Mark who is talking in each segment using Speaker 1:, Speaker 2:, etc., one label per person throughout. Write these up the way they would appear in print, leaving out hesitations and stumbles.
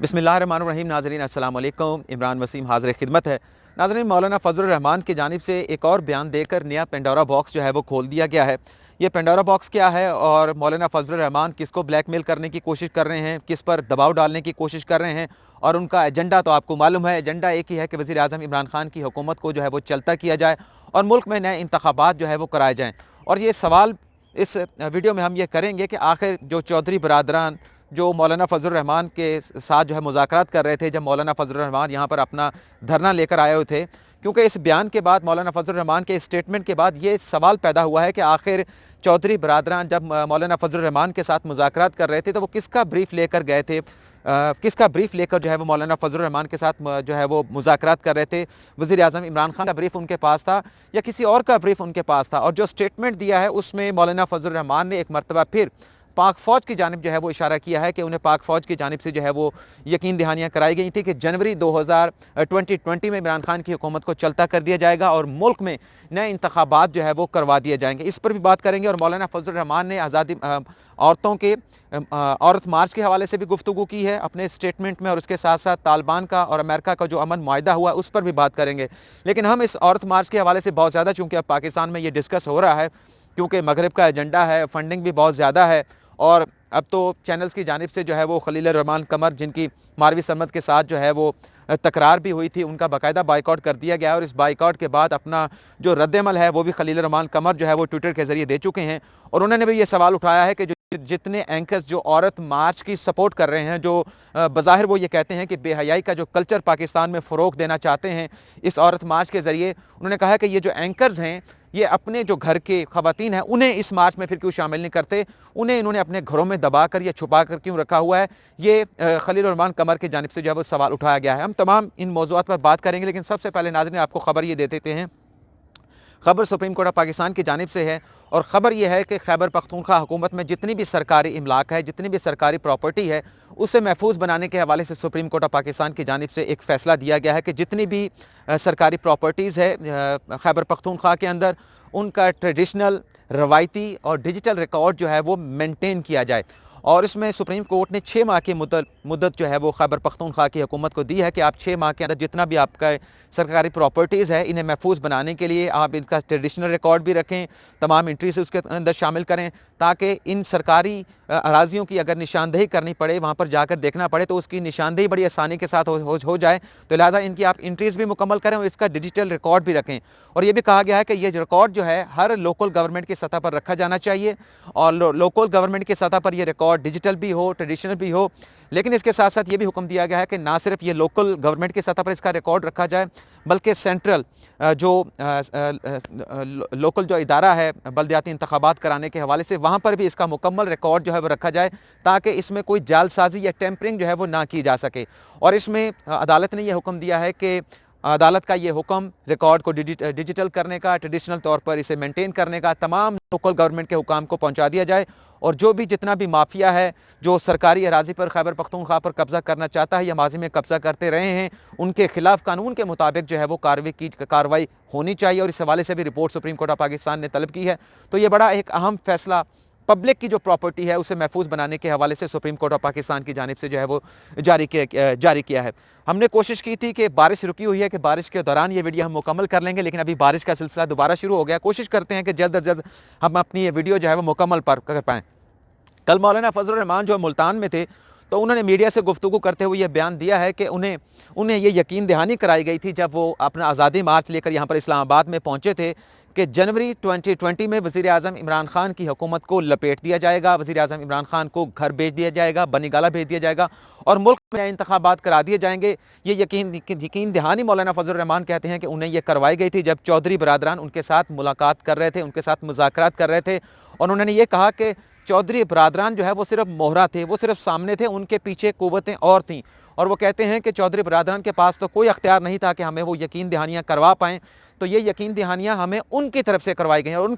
Speaker 1: बिस्मिल्लाहिर्रहमानिर्रहीम। नाज़रीन अस्सलाम वालेकुम। इमरान वसीम हाज़िर खिदमत है। नाज़रीन, मौलाना फ़ज़लुर रहमान की जानिब से एक और बयान देकर नया पेंडोरा बॉक्स जो है वो खोल दिया गया है। ये पेंडोरा बॉक्स क्या है और मौलाना फ़ज़लुर रहमान किसको ब्लैकमेल करने की कोशिश कर रहे हैं, किस पर दबाव डालने की कोशिश कर रहे हैं, और उनका एजेंडा तो आपको मालूम है। एजेंडा एक ही है कि वज़ीर आज़म इमरान खान की हुकूमत को जो है वो चलता किया जाए और मुल्क में नए इंतखाबात जो है वो कराए जाएँ। और ये सवाल इस वीडियो में हम ये करेंगे कि आखिर जो चौधरी बरादरान जो मौलाना फ़ज़लुर रहमान के साथ जो है मुज़ाकरात कर रहे थे, जब मौलाना फ़ज़लुर रहमान यहाँ पर अपना धरना लेकर आए हुए थे, क्योंकि इस बयान के बाद, मौलाना फ़ज़लुर रहमान के स्टेटमेंट के बाद ये सवाल पैदा हुआ है कि आखिर चौधरी बरादरान जब मौलाना फ़ज़लुर रहमान के साथ मुज़ाकरात कर रहे थे तो वो किसका ब्रीफ लेकर गए थे, किसका ब्रीफ लेकर जो है वो मौलाना फ़ज़लुर रहमान के साथ जो है वो मुज़ाकरात कर रहे थे। वज़ीर आज़म इमरान खान का ब्रीफ उनके पास था या किसी और का ब्रीफ उनके पास था। और जो स्टेटमेंट दिया है उसमें मौलाना फ़ज़लुर रहमान ने एक मरतबा फिर पाक फ़ौज की जानिब जो है वो इशारा किया है कि उन्हें पाक फ़ौज की जानिब से जो है वो यकीन दहानियाँ कराई गई थी कि जनवरी 2020 में इमरान खान की हुकूमत को चलता कर दिया जाएगा और मुल्क में नए इंतखाबात जो है वो करवा दिए जाएंगे। इस पर भी बात करेंगे। और मौलाना फ़ज़लुर रहमान ने आज़ादी औरतों के औरत मार्च के हवाले से भी गुफ्तगू की है अपने स्टेटमेंट में, और उसके साथ साथ तालिबान का और अमेरिका का जो अमन मुआहिदा हुआ उस पर भी बात करेंगे। लेकिन हम इस औरत मार्च के हवाले से बहुत ज़्यादा, चूँकि अब पाकिस्तान में ये डिस्कस हो रहा है, क्योंकि मगरब का एजेंडा है, फंडिंग भी बहुत ज़्यादा है, और अब तो चैनल्स की जानिब से जो है वो खलील रहमान कमर, जिनकी मारवी सरमद के साथ जो है वो तकरार भी हुई थी, उनका बाकायदा बाइकआउट कर दिया गया। और इस बाइकआउट के बाद अपना जो रद्दमल है वो भी खलील रहमान कमर जो है वो ट्विटर के ज़रिए दे चुके हैं। और उन्होंने भी ये सवाल उठाया है कि जो जितने एंकर्स जो औरत मार्च की सपोर्ट कर रहे हैं, जो बज़ाहिर वो ये कहते हैं कि बेहयाई का जो कल्चर पाकिस्तान में फ़रोग़ देना चाहते हैं इस औरत मार्च के ज़रिए, उन्होंने कहा कि ये जो एंकर्स हैं ये अपने जो घर के ख़वातीन हैं उन्हें इस मार्च में फिर क्यों शामिल नहीं करते, उन्हें इन्होंने अपने घरों में दबा कर या छुपा कर क्यों रखा हुआ है। ये खलील रहमान कमर की जानिब से जो है वो सवाल उठाया गया है। हम तमाम इन मौज़ूआत पर बात करेंगे, लेकिन सबसे पहले नाज़रीन आपको ख़बर ये दे देते हैं। ख़बर सुप्रीम कोर्ट ऑफ पाकिस्तान की जानिब से है, और ख़बर यह है कि खैबर पख्तूनख्वा हुकूमत में जितनी भी सरकारी इमलाक है, जितनी भी सरकारी प्रॉपर्टी है, उसे महफूज बनाने के हवाले से सुप्रीम कोर्ट ऑफ पाकिस्तान की जानिब से एक फ़ैसला दिया गया है कि जितनी भी सरकारी प्रॉपर्टीज़ है खैबर पख्तूनख्वा के अंदर, उनका ट्रेडिशनल, रवायती और डिजिटल रिकॉर्ड जो है वो मेंटेन किया जाए। और इसमें सुप्रीम कोर्ट ने 6 माह की मुद्दत जो है वो खैबर पख्तूनख्वा की हुकूमत को दी है कि आप 6 माह के अंदर जितना भी आपका सरकारी प्रॉपर्टीज़ है इन्हें महफूज बनाने के लिए आप इनका ट्रेडिशनल रिकॉर्ड भी रखें, तमाम एंट्री से उसके अंदर शामिल करें, ताकि इन सरकारी अराजियों की अगर निशानदेही करनी पड़े, वहाँ पर जाकर देखना पड़े, तो उसकी निशानदेही बड़ी आसानी के साथ हो जाए। तो लिहाजा इनकी आप एंट्रीज़ भी मुकम्मल करें और इसका डिजिटल रिकॉर्ड भी रखें। और ये भी कहा गया है कि ये रिकॉर्ड जो है हर लोकल गवर्नमेंट की सतह पर रखा जाना चाहिए, और लोकल गवर्नमेंट की सतह पर यह रिकॉर्ड डिजिटल भी हो, ट्रेडिशनल भी हो। लेकिन इसके साथ साथ ये भी हुक्म दिया गया है कि ना सिर्फ ये लोकल गवर्नमेंट की सतह पर इसका रिकॉर्ड रखा जाए, बल्कि सेंट्रल जो लोकल जो इदारा है बल्दियाती इंतखाबात कराने के हवाले से, वहाँ पर भी इसका मुकम्मल रिकॉर्ड जो है वो रखा जाए, ताकि इसमें कोई जालसाजी या टेम्परिंग जो है वो ना की जा सके। और इसमें अदालत ने यह हुक्म दिया है कि अदालत का ये हुक्म रिकॉर्ड को डिजिटल करने का, ट्रेडिशनल तौर पर इसे मेंटेन करने का तमाम लोकल गवर्नमेंट के हुकाम को पहुंचा दिया जाए। और जो भी जितना भी माफिया है जो सरकारी अराजी पर खैबर पख्तूनख्वा पर कब्ज़ा करना चाहता है या माजी में कब्ज़ा करते रहे हैं, उनके खिलाफ कानून के मुताबिक जो है वो कार्रवाई होनी चाहिए। और इस हवाले से भी report supreme court of Pakistan ने तलब की है। तो ये बड़ा एक अहम फैसला पब्लिक की जो प्रॉपर्टी है उसे महफूज बनाने के हवाले से सुप्रीम कोर्ट ऑफ पाकिस्तान की जानिब से जो है वो जारी किया है। हमने कोशिश की थी कि बारिश रुकी हुई है कि बारिश के दौरान ये वीडियो हम मुकम्मल कर लेंगे, लेकिन अभी बारिश का सिलसिला दोबारा शुरू हो गया। कोशिश करते हैं कि जल्द अज जल्द हम अपनी ये वीडियो जो है वो मुकम्मल कर पाएँ। कल मौलाना फ़ज़लुर रहमान जो मुल्तान में थे, तो उन्होंने मीडिया से गुफ्तगू करते हुए यह बयान दिया है कि उन्हें ये यकीन दहानी कराई गई थी जब वो अपना आज़ादी मार्च लेकर यहाँ पर इस्लामाबाद में पहुँचे थे कि जनवरी 2020 में वज़ीर आज़म इमरान खान की हुकूमत को लपेट दिया जाएगा, वज़ीर आज़म इमरान खान को घर भेज दिया जाएगा, बनीगाला भेज दिया जाएगा और मुल्क में इंतखाबात करा दिए जाएंगे। ये यकीन दहानी मौलाना फ़ज़लुर रहमान कहते हैं कि उन्हें यह करवाई गई थी जब चौधरी बरादरान उनके साथ मुलाकात कर रहे थे, उनके साथ मुज़ाकरात कर रहे थे। और उन्होंने ये कहा कि चौधरी बरादरान जो है वो सिर्फ मोहरा थे, वो सिर्फ सामने थे, उनके पीछे कुव्वतें और थीं। और वो कहते हैं कि चौधरी बरादरान के पास तो कोई अख्तियार नहीं था कि हमें वो यकीन दहानियाँ करवा पाएँ। तो ये यकीन दहानियाँ हमें उनकी तरफ से करवाई गई हैं। और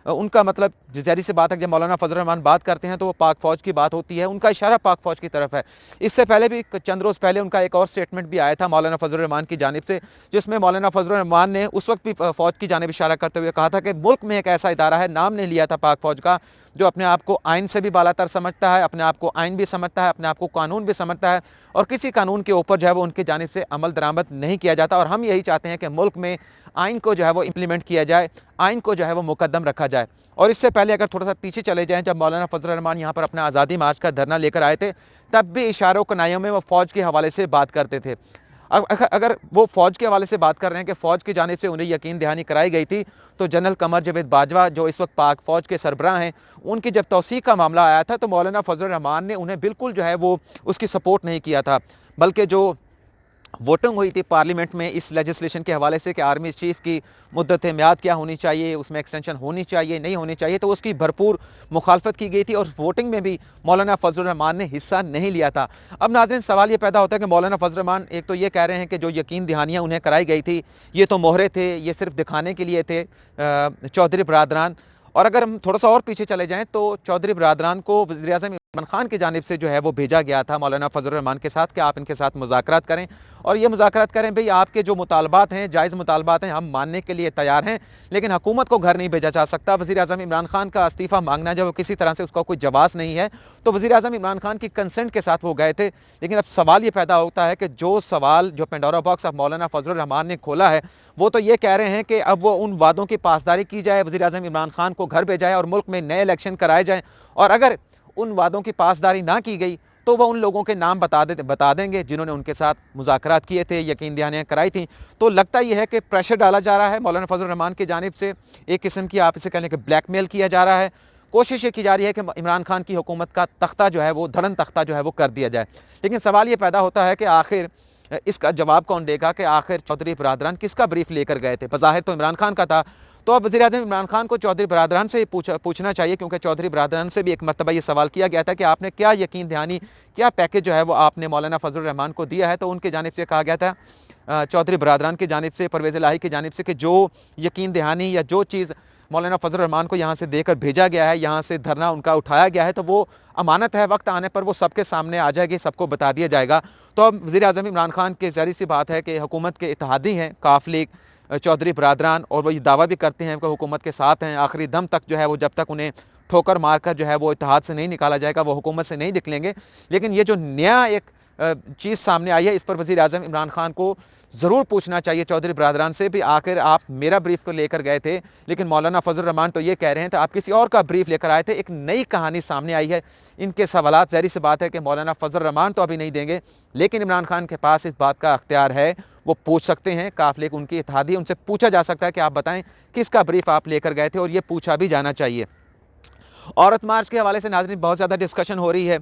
Speaker 1: उनका मतलब ज़ाहिर सी बात है, जब मौलाना फ़ज़लुर रहमान बात करते हैं तो वो पाक फ़ौज की बात होती है, उनका इशारा पाक फ़ौज की तरफ है। इससे पहले भी चंद रोज़ पहले उनका एक और स्टेटमेंट भी आया था मौलाना फ़ज़लुर रहमान की जानिब से, जिसमें मौलाना फ़ज़लुर रहमान ने उस वक्त भी फ़ौज की जानिब इशारा करते हुए कहा था कि मुल्क में एक ऐसा इदारा है, नाम नहीं लिया था पाक फ़ौज का, जो अपने आप को आइन से भी बालातर समझता है, अपने आप को आइन भी समझता है, अपने आप को कानून भी समझता है, और किसी कानून के ऊपर जो है वो उनकी जानिब से अमल दरामद नहीं किया जाता। और हम यही चाहते हैं कि मुल्क में आइन को जो है वो इम्प्लीमेंट किया जाए, आइन को जो है वो मुकद्दम रखा जाए। और इससे पहले अगर थोड़ा सा पीछे चले जाएं, जब मौलाना फजलुर रहमान यहाँ पर अपना आज़ादी मार्च का धरना लेकर आए थे, तब भी इशारों कनाइयों में वो फ़ौज के हवाले से बात करते थे। अगर वो फ़ौज के हवाले से बात कर रहे हैं कि फ़ौज की जानिब से उन्हें यकीन दहानी कराई गई थी, तो जनरल कमर जावेद बाजवा जो इस वक्त पाक फ़ौज के सरबराह हैं, उनकी जब तौसीक़ का मामला आया था तो मौलाना फजलुर रहमान ने उन्हें बिल्कुल जो है वो उसकी सपोर्ट नहीं किया था, बल्कि जो वोटिंग हुई थी पार्लियामेंट में इस लेजिस्लेशन के हवाले से कि आर्मी चीफ की मुद्दत म्याद क्या होनी चाहिए, उसमें एक्सटेंशन होनी चाहिए नहीं होनी चाहिए, तो उसकी भरपूर मुखालफत की गई थी और वोटिंग में भी मौलाना फजलुर रहमान ने हिस्सा नहीं लिया था। अब नाज़रीन सवाल ये पैदा होता है कि मौलाना फजलुर रहमान एक तो ये कह रहे हैं कि जो यकीन दहानियाँ उन्हें कराई गई थी ये तो मोहरे थे, ये सिर्फ दिखाने के लिए थे चौधरी बरादरान। और अगर हम थोड़ा सा और पीछे चले जाएँ तो चौधरी बरादरान को वज़ीर-ए-आज़म इमरान खान की जानिब से जो है वो भेजा गया था मौलाना फजलुर रहमान के साथ कि आप इनके साथ मुज़ाकरात करें और ये मुज़ाकरात करें भाई आपके जो मुतालबात हैं जायज़ मुतालबात हैं हम मानने के लिए तैयार हैं, लेकिन हुकूमत को घर नहीं भेजा जा सकता। वज़ीर-ए-आज़म इमरान खान का इस्तीफ़ा मांगना जब किसी तरह से उसका कोई जवाब नहीं है, तो वज़ीर-ए-आज़म इमरान खान की कंसेंट के साथ वो गए थे। लेकिन अब सवाल ये पैदा होता है कि जो सवाल जो पेंडोरा बॉक्स अब मौलाना फजलुर रहमान ने खोला है, वो तो ये कह रहे हैं कि अब वो उन वादों की पासदारी की जाए, वज़ीर-ए-आज़म इमरान खान को घर भेजा जाए और मुल्क में नए इलेक्शन कराए जाएँ, और अगर उन वादों की पासदारी ना की गई तो वह उन लोगों के नाम बता देंगे जिन्होंने उनके साथ मुज़ाकरात किए थे, यकीन दहानियाँ कराई थी। तो लगता यह है कि प्रेशर डाला जा रहा है मौलाना फजलुर रहमान की जानिब से, एक किस्म की आप इसे कह लें कि ब्लैकमेल किया जा रहा है। कोशिश ये की जा रही है कि इमरान खान की हुकूमत का तख्ता जो है वो धड़न तख्ता जो है वो कर दिया जाए। लेकिन सवाल ये पैदा होता है कि आखिर इसका जवाब कौन देगा कि आखिर चौधरी बरादरान किसका ब्रीफ लेकर गए थे? बज़ाहिर तो इमरान खान का था, तो अब वज़ीर-ए-आज़म इमरान खान को चौधरी बरादरान से पूछना चाहिए, क्योंकि चौधरी बरादरान से भी एक मरतबा ये सवाल किया गया था कि आपने क्या यकीन दहानी, क्या पैकेज जो है वो आपने मौलाना फजलुर रहमान को दिया है, तो उनकी जानिब से कहा गया था चौधरी बरादरान की जानिब से, परवेज़ इलाही की जानिब से, कि जो यकीन दहानी या जो चीज़ मौलाना फजलुर रहमान को यहाँ से देकर भेजा गया है, यहाँ से धरना उनका उठाया गया है, तो वो अमानत है, वक्त आने पर वो सबके सामने आ जाएगी, सबको बता दिया जाएगा। तो अब वज़ीर-ए-आज़म इमरान खान की ज़ाहिर सी बात है कि हुकूमत के इत्तेहादी हैं काफ लीग चौधरी बरादरान, और वो ये दावा भी करते हैं कि हुकूमत के साथ हैं आखिरी दम तक, जो है वो जब तक उन्हें ठोकर मारकर जो है वो इत्तेहाद से नहीं निकाला जाएगा वो हुकूमत से नहीं निकलेंगे। लेकिन ये जो नया एक चीज़ सामने आई है, इस पर वज़ीर-ए-आज़म इमरान खान को ज़रूर पूछना चाहिए चौधरी बरादरान से भी, आखिर आप मेरा ब्रीफ को लेकर गए थे, लेकिन मौलाना फजलुर रहमान तो ये कह रहे हैं तो आप किसी और का ब्रीफ लेकर आए थे। एक नई कहानी सामने आई है, इनके सवालात ज़ाहिर सी बात है कि मौलाना फजलुर रहमान तो अभी नहीं देंगे, लेकिन इमरान खान के पास इस बात का अख्तियार है, वो पूछ सकते हैं। काफ लीग उनकी इत्तेहादी, उनसे पूछा जा सकता है कि आप बताएं किसका ब्रीफ आप लेकर गए थे, और ये पूछा भी जाना चाहिए। औरत मार्च के हवाले से नाज़रीन बहुत ज़्यादा डिस्कशन हो रही है,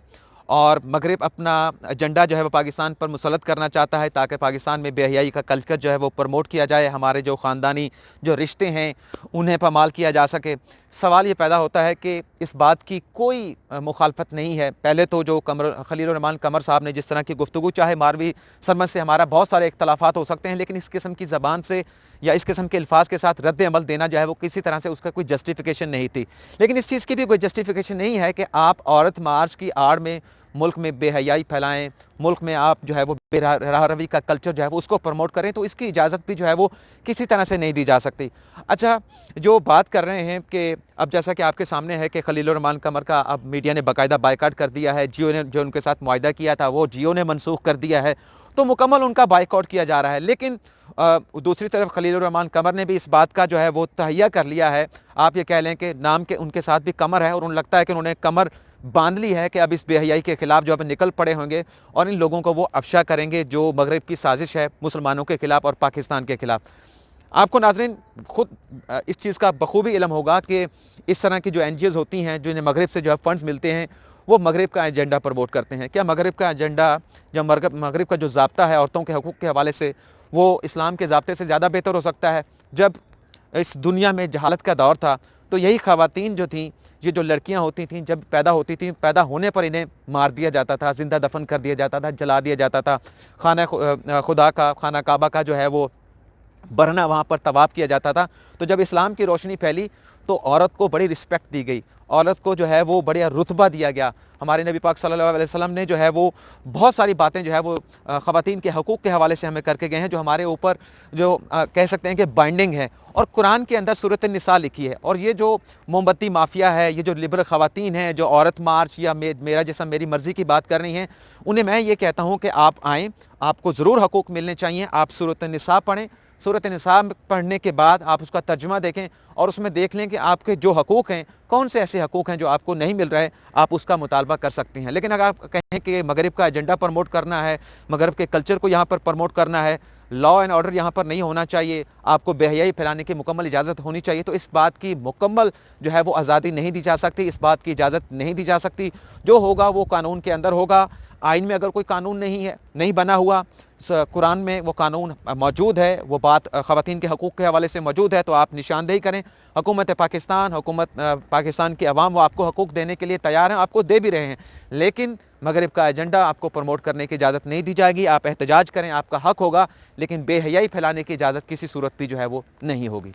Speaker 1: और मगरिब अपना एजेंडा जो है वो पाकिस्तान पर मुसलत करना चाहता है ताकि पाकिस्तान में बेहयाई का कल्चर जो है वो प्रमोट किया जाए, हमारे जो ख़ानदानी जो रिश्ते हैं उन्हें पामाल किया जा सके। सवाल ये पैदा होता है कि इस बात की कोई मुखालफत नहीं है। पहले तो जो खलीलुर रहमान कमर साहब ने जिस तरह की गुफ्तगू, चाहे मारवी सरमद से हमारा बहुत सारे इख्तलाफात हो सकते हैं, लेकिन इस किस्म की ज़बान से या इस किस्म के अल्फाज के साथ रद्द अमल देना जो है वो किसी तरह से उसका कोई जस्टिफिकेशन नहीं थी। लेकिन इस चीज़ की भी कोई जस्टिफिकेशन नहीं है कि आप औरत मार्च की आड़ में मुल्क में बेहयाई फैलाएं, मुल्क में आप जो है वो बेरहरवी का कल्चर जो है वो उसको प्रमोट करें, तो इसकी इजाज़त भी जो है वो किसी तरह से नहीं दी जा सकती। अच्छा, जो बात कर रहे हैं कि अब जैसा कि आपके सामने है कि खलीलुर रहमान कमर का अब मीडिया ने बाकायदा बायकाट कर दिया है, जियो ने जो उनके साथ मुआहदा किया था वो जियो ने मनसूख कर दिया है, तो मुकम्मल उनका बायकॉट किया जा रहा है। लेकिन दूसरी तरफ खलीलुर रहमान कमर ने भी इस बात का जो है वो तहैया कर लिया है, आप ये कह लें कि नाम के उनके साथ भी कमर है, और उन्हें लगता है कि उन्होंने कमर बांध ली है कि अब इस बेहयाई के खिलाफ जो अब निकल पड़े होंगे और इन लोगों को वो अफशा करेंगे जो मगरिब की साजिश है मुसलमानों के खिलाफ और पाकिस्तान के खिलाफ। आपको नाज़रीन खुद इस चीज़ का बखूबी इल्म होगा कि इस तरह की जो NGOs होती हैं जिन्हें मगरिब से जो है फंड्स मिलते हैं, वो मगरिब का एजेंडा प्रमोट करते हैं। क्या मगरिब का एजेंडा, जब मगरिब का जो ज़ाब्ता है औरतों के हकूक़ के हवाले से, वो इस्लाम के ज़ाब्ते से ज़्यादा बेहतर हो सकता है? जब इस दुनिया में जहालत का दौर था तो यही ख़वातीन जो थीं, ये जो लड़कियां होती थीं, जब पैदा होती थीं, पैदा होने पर इन्हें मार दिया जाता था, ज़िंदा दफन कर दिया जाता था, जला दिया जाता था। खाना काबा का जो है वो बरना वहाँ पर तवाफ़ किया जाता था। तो जब इस्लाम की रोशनी फैली तो औरत को बड़ी रिस्पेक्ट दी गई, औरत को जो है वो बढ़िया रुतबा दिया गया। हमारे नबी पाक सल्लल्लाहु अलैहि वसल्लम ने जो है वो बहुत सारी बातें जो है वो ख़वातीन के हकूक़ के हवाले से हमें करके गए हैं, जो हमारे ऊपर जो कह सकते हैं कि बाइंडिंग है। और कुरान के अंदर सूरत निसा लिखी है। और ये जो मोमबत्ती माफिया है, ये जो लिबरल ख़वातीन हैं जो औरत मार्च या मेरा जैसा मेरी मर्ज़ी की बात कर रही हैं, उन्हें मैं ये कहता हूँ कि आप आएँ, आपको ज़रूर हकूक़ मिलने चाहिए। आप सूरत निसा पढ़ें, सूरत निसा पढ़ने के बाद आप उसका तर्जुमा देखें और उसमें देख लें कि आपके जो हकूक़ हैं, कौन से ऐसे हकूक़ हैं जो आपको नहीं मिल रहे, आप उसका मुतालबा कर सकते हैं। लेकिन अगर आप कहें कि मगरिब का एजेंडा प्रमोट करना है, मगरिब के कल्चर को यहाँ पर प्रमोट करना है, लॉ एंड ऑर्डर यहाँ पर नहीं होना चाहिए, आपको बेहयाई फैलाने की मुकम्मल इजाज़त होनी चाहिए, तो इस बात की मुकम्मल जो है वो आज़ादी नहीं दी जा सकती, इस बात की इजाज़त नहीं दी जा सकती। जो होगा वो कानून के अंदर होगा। आइन में अगर कोई कानून नहीं है, नहीं बना हुआ, कुरान में वो कानून मौजूद है, वो बात ख़वातीन के हकूक़ के हवाले से मौजूद है, तो आप निशानदेही करें। हुकूमत पाकिस्तान, हुकूमत पाकिस्तान की अवाम वो आपको हकूक़ देने के लिए तैयार हैं, आपको दे भी रहे हैं, लेकिन मगरिब का एजेंडा आपको प्रमोट करने की इजाज़त नहीं दी जाएगी। आप एहतजाज करें, आपका हक होगा, लेकिन बेहयाई फैलाने की इजाज़त किसी सूरत भी जो है वो नहीं होगी।